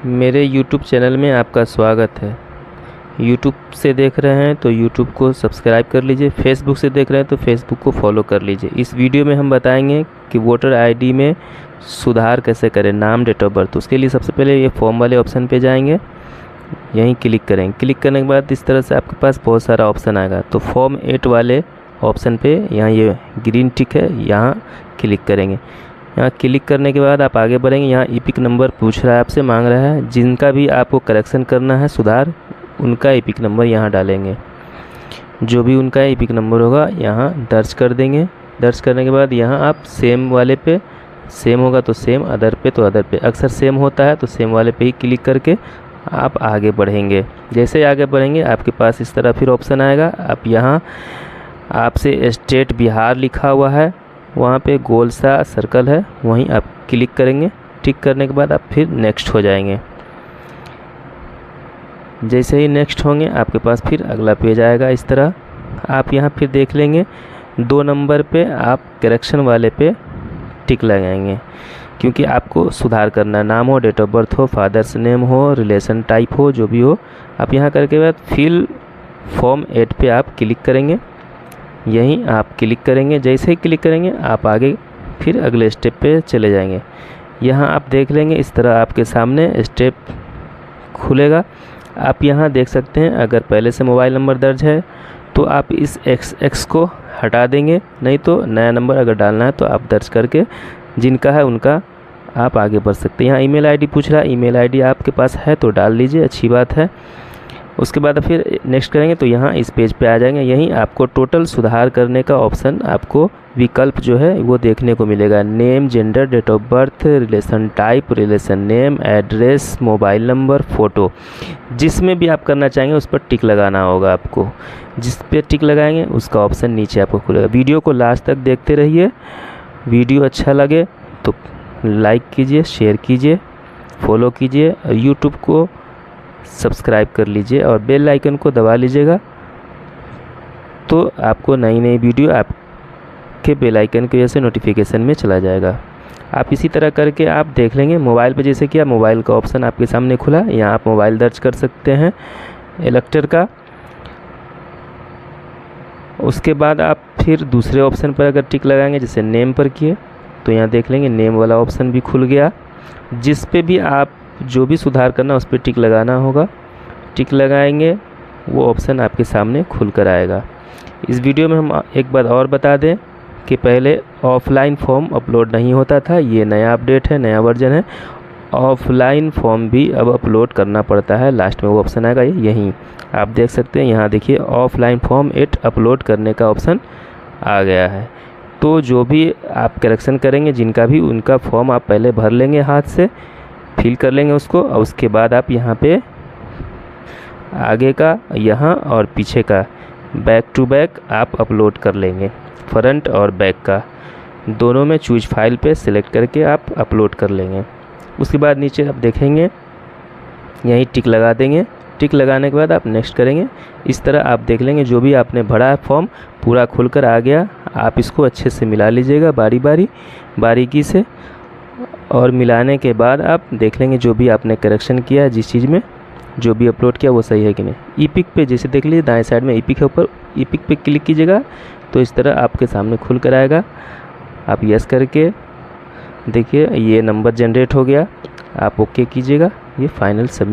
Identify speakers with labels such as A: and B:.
A: मेरे YouTube channel में आपका स्वागत है। YouTube से देख रहे हैं तो YouTube को सब्सक्राइब कर लीजिए, Facebook से देख रहे हैं तो Facebook को फॉलो कर लीजिए। इस वीडियो में हम बताएंगे कि वोटर आईडी में सुधार कैसे करें, नाम, डेट ऑफ बर्थ। उसके लिए सबसे पहले ये फॉर्म वाले ऑप्शन पे जाएंगे, यहीं क्लिक करेंगे। क्लिक करने के बाद इस तरह से आपके पास बहुत सारा ऑप्शन आएगा। तो फॉर्म 8 वाले ऑप्शन पे यहाँ ये ग्रीन टिक है, यहाँ क्लिक करेंगे। यहाँ क्लिक करने के बाद आप आगे बढ़ेंगे। यहाँ ईपिक नंबर पूछ रहा है, आपसे मांग रहा है। जिनका भी आपको करेक्शन करना है, सुधार, उनका ईपिक नंबर यहाँ डालेंगे। जो भी उनका ईपिक नंबर होगा यहाँ दर्ज कर देंगे। दर्ज करने के बाद यहाँ आप सेम वाले पे, सेम होगा तो सेम, अदर पे तो अदर पे। अक्सर सेम होता है तो सेम वाले पे ही क्लिक करके आप आगे बढ़ेंगे। जैसे ही आगे बढ़ेंगे आपके पास इस तरह फिर ऑप्शन आएगा। आप यहाँ आपसे स्टेट बिहार लिखा हुआ है, वहाँ पे गोल सा सर्कल है, वहीं आप क्लिक करेंगे। टिक करने के बाद आप फिर नेक्स्ट हो जाएंगे। जैसे ही नेक्स्ट होंगे आपके पास फिर अगला पेज आएगा। इस तरह आप यहाँ फिर देख लेंगे 2 नंबर पे आप करेक्शन वाले पे टिक लगाएंगे, क्योंकि आपको सुधार करना है। नाम हो, डेट ऑफ बर्थ हो, फादर्स नेम हो, रिलेशन टाइप हो, जो भी हो। आप यहाँ करके बाद फिल फॉर्म 8 पे आप क्लिक करेंगे। यहीं आप क्लिक करेंगे। जैसे ही क्लिक करेंगे आप आगे फिर अगले स्टेप पे चले जाएंगे। यहाँ आप देख लेंगे इस तरह आपके सामने स्टेप खुलेगा। आप यहाँ देख सकते हैं, अगर पहले से मोबाइल नंबर दर्ज है तो आप इस x को हटा देंगे, नहीं तो नया नंबर अगर डालना है तो आप दर्ज करके जिनका है उनका आप आगे बढ़ सकते हैं। यहाँ ईमेल आईडी पूछ रहा है, ईमेल आईडी आपके पास है तो डाल लीजिए, अच्छी बात है। उसके बाद फिर नेक्स्ट करेंगे तो यहाँ इस पेज पे आ जाएंगे। यहीं आपको टोटल सुधार करने का ऑप्शन, आपको विकल्प जो है वो देखने को मिलेगा। Name, gender, date of birth, relation type, relation name, address, mobile number, photo, जिसमें भी आप करना चाहेंगे उस पर टिक लगाना होगा आपको। जिस पे टिक लगाएंगे उसका ऑप्शन नीचे आपको खुलेगा। वीडियो को लास्ट तक देखते रहिए। वीडियो अच्छा लगे तो लाइक कीजिए, शेयर कीजिए, फॉलो कीजिए और यूट्यूब को सब्सक्राइब कर लीजिए और बेल आइकन को दबा लीजिएगा, तो आपको नई नई वीडियो आपके बेल आइकन की वजह से नोटिफिकेशन में चला जाएगा। आप इसी तरह करके आप देख लेंगे। मोबाइल पे जैसे कि मोबाइल का ऑप्शन आपके सामने खुला, यहाँ आप मोबाइल दर्ज कर सकते हैं इलेक्टर का। उसके बाद आप फिर दूसरे ऑप्शन पर अगर टिक लगाएंगे, जैसे नेम पर किए, तो यहाँ देख लेंगे नेम वाला ऑप्शन भी खुल गया। जिस पे भी आप जो भी सुधार करना उस पर टिक लगाना होगा। टिक लगाएंगे, वो ऑप्शन आपके सामने खुल कर आएगा। इस वीडियो में हम एक बात और बता दें कि पहले ऑफलाइन फॉर्म अपलोड नहीं होता था, ये नया अपडेट है, नया वर्जन है। ऑफलाइन फॉर्म भी अब अपलोड करना पड़ता है। लास्ट में वो ऑप्शन आएगा, यहीं आप देख सकते हैं। यहाँ देखिए ऑफलाइन फॉर्म 8 अपलोड करने का ऑप्शन आ गया है। तो जो भी आप करेक्शन करेंगे, जिनका भी, उनका फॉर्म आप पहले भर लेंगे, हाथ से फिल कर लेंगे उसको, और उसके बाद आप यहाँ पे आगे का यहाँ और पीछे का बैक टू बैक आप अपलोड कर लेंगे। फ्रंट और बैक का दोनों में चूज फाइल पे सिलेक्ट करके आप अपलोड कर लेंगे। उसके बाद नीचे आप देखेंगे यहीं टिक लगा देंगे। टिक लगाने के बाद आप नेक्स्ट करेंगे। इस तरह आप देख लेंगे जो भी आपने भरा है फॉर्म पूरा खुलकर आ गया। आप इसको अच्छे से मिला लीजिएगा बारीकी से, और मिलाने के बाद आप देख लेंगे जो भी आपने करेक्शन किया, जिस चीज़ में जो भी अपलोड किया वो सही है कि नहीं। ईपिक पे जैसे देख लीजिए, दाएं साइड में ईपिक है, ऊपर ईपिक पे क्लिक कीजिएगा तो इस तरह आपके सामने खुल कर आएगा। आप यस करके देखिए ये नंबर जनरेट हो गया। आप ओके कीजिएगा, ये फाइनल सबमिट।